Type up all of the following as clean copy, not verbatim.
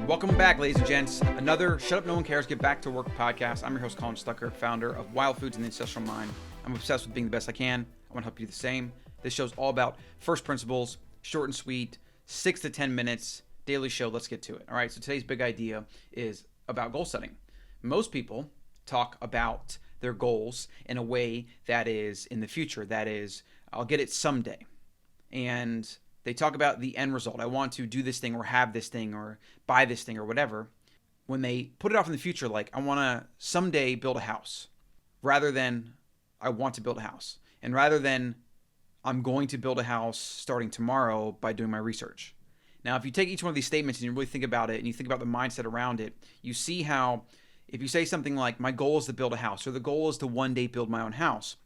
Welcome back, ladies and gents. Another Shut Up No One Cares, Get Back to Work podcast. I'm your host, Colin Stucker, founder of Wild Foods and the Ancestral Mind. I'm obsessed with being the best I can. I want to help you do the same. This show's all about first principles, short and sweet, 6 to 10 minutes, daily show. Let's get to it. All right, so today's big idea is about goal setting. Most people talk about their goals in a way that is in the future. That is, I'll get it someday. And they talk about the end result. I want to do this thing or have this thing or buy this thing or whatever. When they put it off in the future, like I want to someday build a house, rather than I want to build a house. And rather than I'm going to build a house starting tomorrow by doing my research. Now, if you take each one of these statements and you really think about it and you think about the mindset around it, you see how if you say something like my goal is to build a house or the goal is to one day build my own house,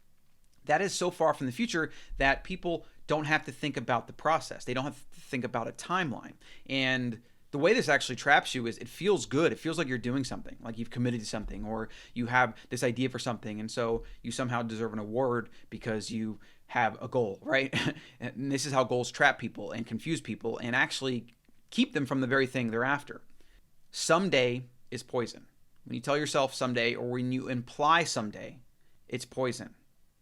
that is so far from the future that people don't have to think about the process. They don't have to think about a timeline. And the way this actually traps you is it feels good. It feels like you're doing something, like you've committed to something, or you have this idea for something. And so you somehow deserve an award because you have a goal, right? And this is how goals trap people and confuse people and actually keep them from the very thing they're after. Someday is poison. When you tell yourself someday, or when you imply someday, it's poison.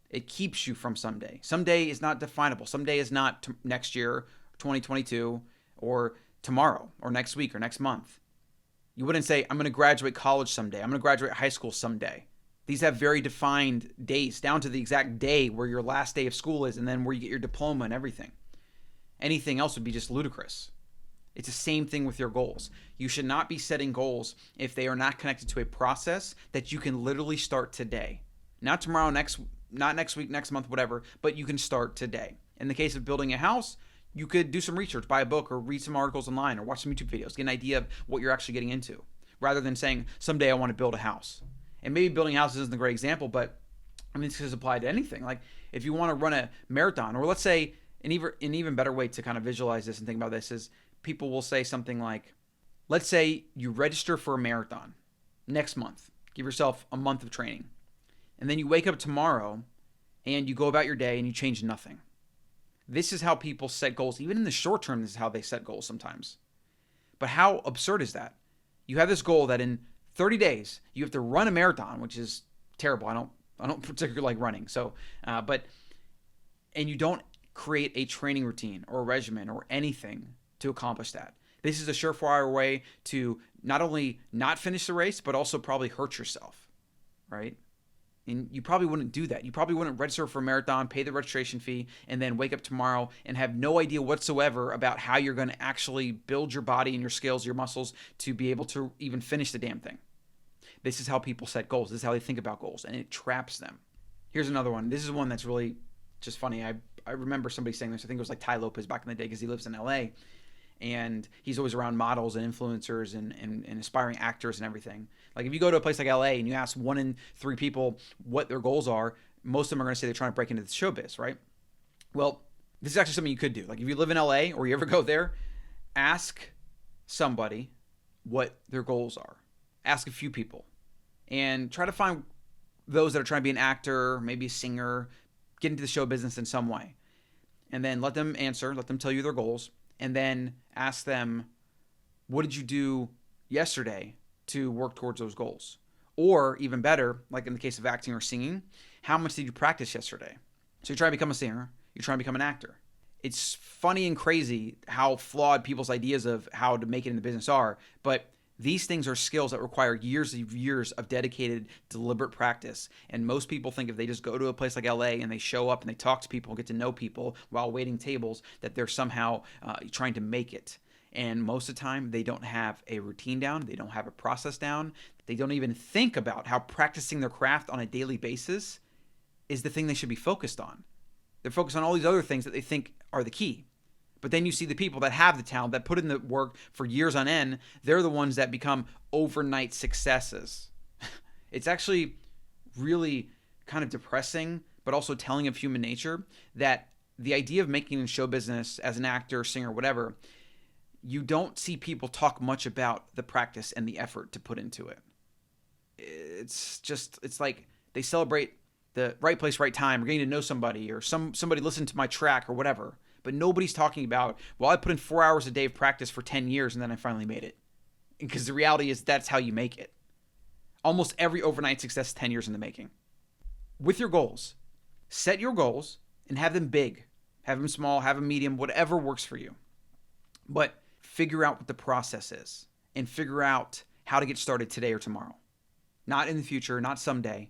It keeps you from someday. Someday is not definable. Someday is not next year, 2022, or tomorrow, or next week, or next month. You wouldn't say, I'm going to graduate college someday. I'm going to graduate high school someday. These have very defined days, down to the exact day where your last day of school is, and then where you get your diploma and everything. Anything else would be just ludicrous. It's the same thing with your goals. You should not be setting goals if they are not connected to a process that you can literally start today. Not tomorrow, not next week, next month, whatever, but you can start today. In the case of building a house, you could do some research, buy a book, or read some articles online, or watch some YouTube videos, get an idea of what you're actually getting into, rather than saying, someday I want to build a house. And maybe building a house isn't a great example, but I mean, this is applied to anything. Like if you want to run a marathon, or let's say an even better way to kind of visualize this and think about this is people will say something like, let's say you register for a marathon next month, give yourself a month of training. And then you wake up tomorrow and you go about your day and you change nothing. This is how people set goals. Even in the short term, this is how they set goals sometimes. But how absurd is that? You have this goal that in 30 days, you have to run a marathon, which is terrible. I don't particularly like running. And you don't create a training routine or a regimen or anything to accomplish that. This is a surefire way to not only not finish the race, but also probably hurt yourself, right? And you probably wouldn't do that. You probably wouldn't register for a marathon, pay the registration fee, and then wake up tomorrow and have no idea whatsoever about how you're going to actually build your body and your skills, your muscles to be able to even finish the damn thing. This is how people set goals. This is how they think about goals, and it traps them. Here's another one. This is one that's really just funny. I remember somebody saying this. I think it was like Ty Lopez back in the day because he lives in LA. And he's always around models and influencers and aspiring actors and everything. Like if you go to a place like LA and you ask 1 in 3 people what their goals are, most of them are going to say they're trying to break into the showbiz, right? Well, this is actually something you could do. Like if you live in LA or you ever go there, ask somebody what their goals are. Ask a few people and try to find those that are trying to be an actor, maybe a singer, get into the show business in some way. And then let them answer, let them tell you their goals. And then ask them, what did you do yesterday to work towards those goals? Or even better, like in the case of acting or singing, how much did you practice yesterday? So you're trying to become a singer, you're trying to become an actor. It's funny and crazy how flawed people's ideas of how to make it in the business are, but these things are skills that require years of dedicated, deliberate practice. And most people think if they just go to a place like LA and they show up and they talk to people, get to know people while waiting tables, that they're somehow trying to make it. And most of the time, they don't have a routine down. They don't have a process down. They don't even think about how practicing their craft on a daily basis is the thing they should be focused on. They're focused on all these other things that they think are the key. But then you see the people that have the talent, that put in the work for years on end, they're the ones that become overnight successes. It's actually really kind of depressing, but also telling of human nature that the idea of making in show business as an actor, singer, whatever, you don't see people talk much about the practice and the effort to put into it. It's like they celebrate the right place, right time, or getting to know somebody, or somebody listened to my track or whatever. But nobody's talking about, well, I put in 4 hours a day of practice for 10 years and then I finally made it. because the reality is that's how you make it. Almost every overnight success is 10 years in the making. With your goals, set your goals and have them big, have them small, have them medium, whatever works for you. But figure out what the process is and figure out how to get started today or tomorrow. Not in the future, not someday.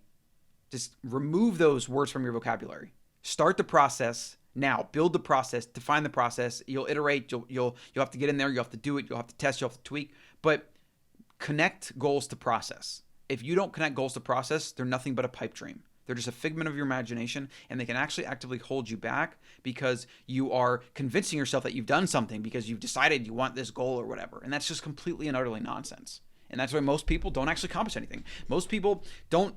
Just remove those words from your vocabulary. Start the process now. Build the process, define the process. You'll iterate, you'll have to get in there, you'll have to do it, you'll have to test, you'll have to tweak, but connect goals to process. If you don't connect goals to process, they're nothing but a pipe dream. They're just a figment of your imagination, and they can actually actively hold you back because you are convincing yourself that you've done something because you've decided you want this goal or whatever. And that's just completely and utterly nonsense. And that's why most people don't actually accomplish anything. Most people don't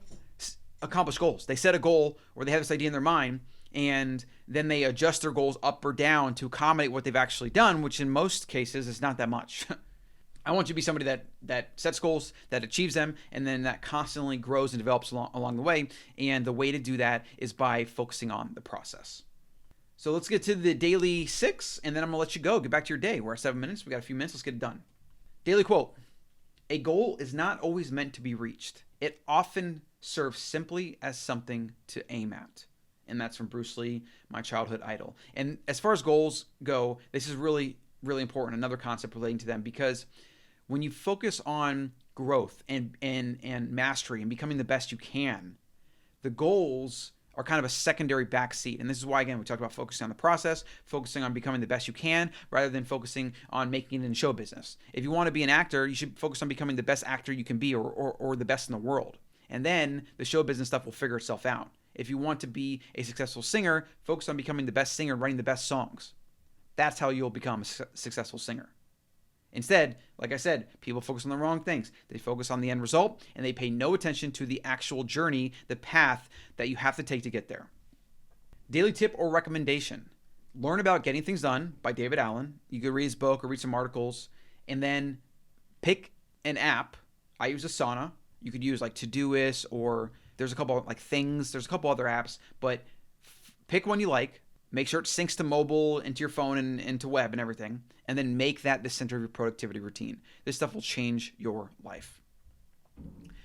accomplish goals. They set a goal or they have this idea in their mind, and then they adjust their goals up or down to accommodate what they've actually done, which in most cases is not that much. I want you to be somebody that sets goals, that achieves them, and then that constantly grows and develops along the way. And the way to do that is by focusing on the process. So let's get to the daily 6, and then I'm going to let you go. Get back to your day. We're at 7 minutes. We got a few minutes. Let's get it done. Daily quote. A goal is not always meant to be reached. It often serves simply as something to aim at. And that's from Bruce Lee, my childhood idol. And as far as goals go, this is really, really important. Another concept relating to them, because when you focus on growth and mastery and becoming the best you can, the goals are kind of a secondary backseat. And this is why, again, we talked about focusing on the process, focusing on becoming the best you can, rather than focusing on making it in show business. If you want to be an actor, you should focus on becoming the best actor you can be, or the best in the world. And then the show business stuff will figure itself out. If you want to be a successful singer, focus on becoming the best singer, writing the best songs. That's how you'll become a successful singer. Instead, like I said, people focus on the wrong things. They focus on the end result, and they pay no attention to the actual journey, the path that you have to take to get there. Daily tip or recommendation. Learn About Getting Things Done by David Allen. You could read his book or read some articles, and then pick an app. I use Asana. You could use like Todoist, or there's a couple like Things. There's a couple other apps, but pick one you like. Make sure it syncs to mobile, into your phone, and into web and everything. And then make that the center of your productivity routine. This stuff will change your life.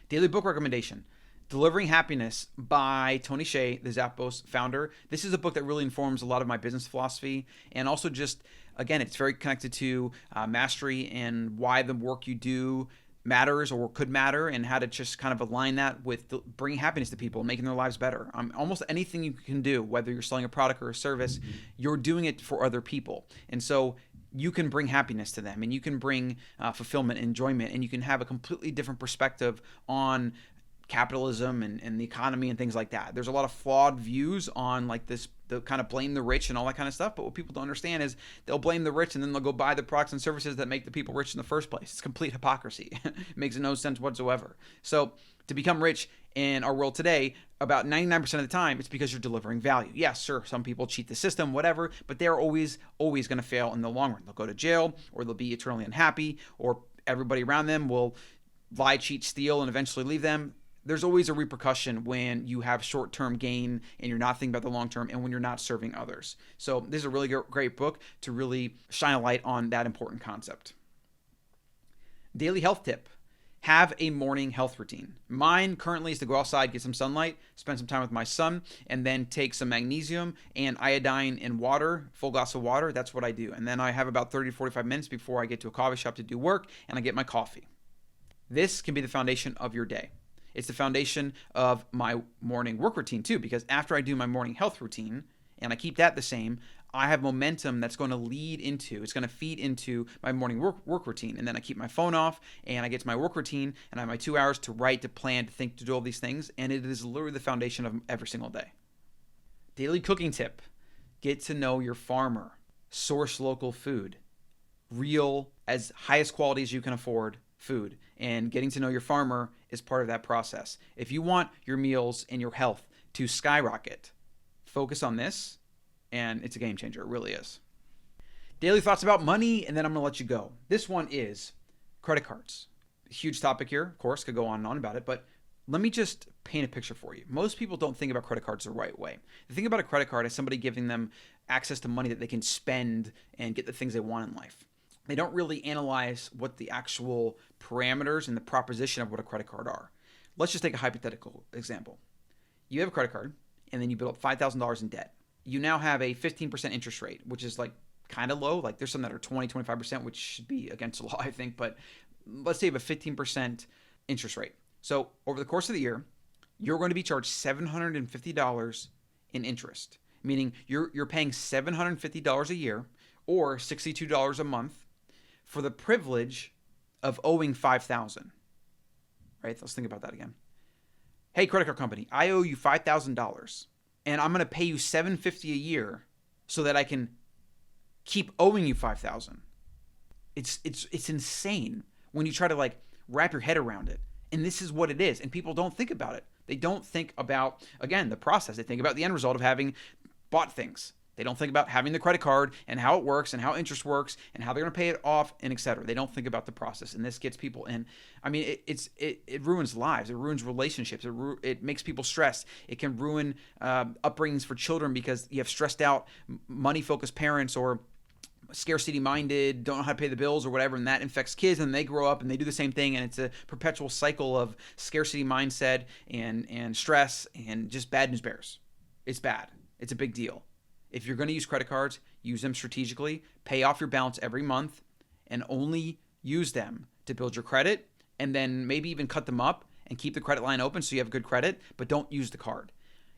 Daily book recommendation. Delivering Happiness by Tony Hsieh, the Zappos founder. This is a book that really informs a lot of my business philosophy. And also just, again, it's very connected to mastery and why the work you do matters or could matter, and how to just kind of align that with bringing happiness to people and making their lives better. Almost anything you can do, whether you're selling a product or a service, you're doing it for other people. And so you can bring happiness to them, and you can bring fulfillment and enjoyment, and you can have a completely different perspective on capitalism and the economy and things like that. There's a lot of flawed views on like the kind of blame the rich and all that kind of stuff, but what people don't understand is they'll blame the rich and then they'll go buy the products and services that make the people rich in the first place. It's complete hypocrisy. It makes no sense whatsoever. So to become rich in our world today, about 99% of the time, it's because you're delivering value. Yes, sure, some people cheat the system, whatever, but they're always going to fail in the long run. They'll go to jail, or they'll be eternally unhappy, or everybody around them will lie, cheat, steal, and eventually leave them. There's always a repercussion when you have short-term gain and you're not thinking about the long-term, and when you're not serving others. So this is a really great book to really shine a light on that important concept. Daily health tip. Have a morning health routine. Mine currently is to go outside, get some sunlight, spend some time with my son, and then take some magnesium and iodine in water, full glass of water. That's what I do. And then I have about 30 to 45 minutes before I get to a coffee shop to do work, and I get my coffee. This can be the foundation of your day. It's the foundation of my morning work routine too, because after I do my morning health routine and I keep that the same, I have momentum that's going to it's going to feed into my morning work routine. And then I keep my phone off and I get to my work routine and I have my 2 hours to write, to plan, to think, to do all these things. And it is literally the foundation of every single day. Daily cooking tip. Get to know your farmer. Source local food. Real, as highest quality as you can afford food. And getting to know your farmer is part of that process. If you want your meals and your health to skyrocket, focus on this, and it's a game changer. It really is. Daily thoughts about money, and then I'm going to let you go. This one is credit cards. A huge topic here, of course, could go on and on about it, but let me just paint a picture for you. Most people don't think about credit cards the right way. They think about a credit card as somebody giving them access to money that they can spend and get the things they want in life. they don't really analyze what the actual parameters and the proposition of what a credit card are. Let's just take a hypothetical example. You have a credit card, and then you build up $5,000 in debt. You now have a 15% interest rate, which is like kind of low. Like there's some that are 20, 25%, which should be against the law, I think. But let's say you have a 15% interest rate. So over the course of the year, you're going to be charged $750 in interest, meaning you're paying $750 a year or $62 a month for the privilege of owing $5,000. Right? Let's think about that again. Hey, credit card company, I owe you $5,000 and I'm going to pay you $750 a year so that I can keep owing you $5,000. It's insane when you try to like wrap your head around it. And this is what it is. And people don't think about it. They don't think about, again, the process. They think about the end result of having bought things. They don't think about having the credit card and how it works and how interest works and how they're going to pay it off and et cetera. They don't think about the process. And this gets people in. I mean, it ruins lives. It ruins relationships. It makes people stressed. It can ruin upbringings for children because you have stressed out, money-focused parents or scarcity-minded, don't know how to pay the bills or whatever, and that infects kids, and they grow up and they do the same thing, and it's a perpetual cycle of scarcity mindset and stress and just bad news bears. It's bad. It's a big deal. If you're going to use credit cards, use them strategically, pay off your balance every month, and only use them to build your credit, and then maybe even cut them up and keep the credit line open so you have good credit, but don't use the card.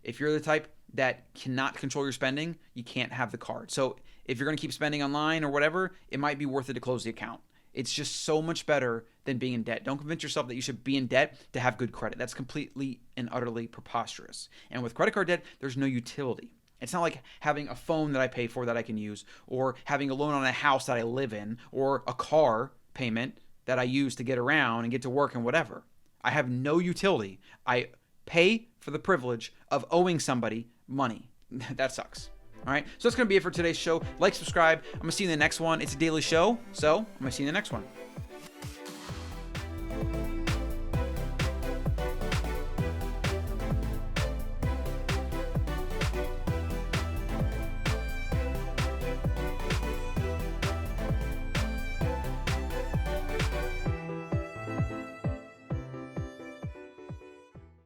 If you're the type that cannot control your spending, you can't have the card. So if you're going to keep spending online or whatever, it might be worth it to close the account. It's just so much better than being in debt. Don't convince yourself that you should be in debt to have good credit. That's completely and utterly preposterous. And with credit card debt, there's no utility. It's not like having a phone that I pay for that I can use, or having a loan on a house that I live in, or a car payment that I use to get around and get to work and whatever. I have no utility. I pay for the privilege of owing somebody money. That sucks. All right, so that's going to be it for today's show. Like, subscribe. I'm going to see you in the next one. It's a daily show, so I'm going to see you in the next one.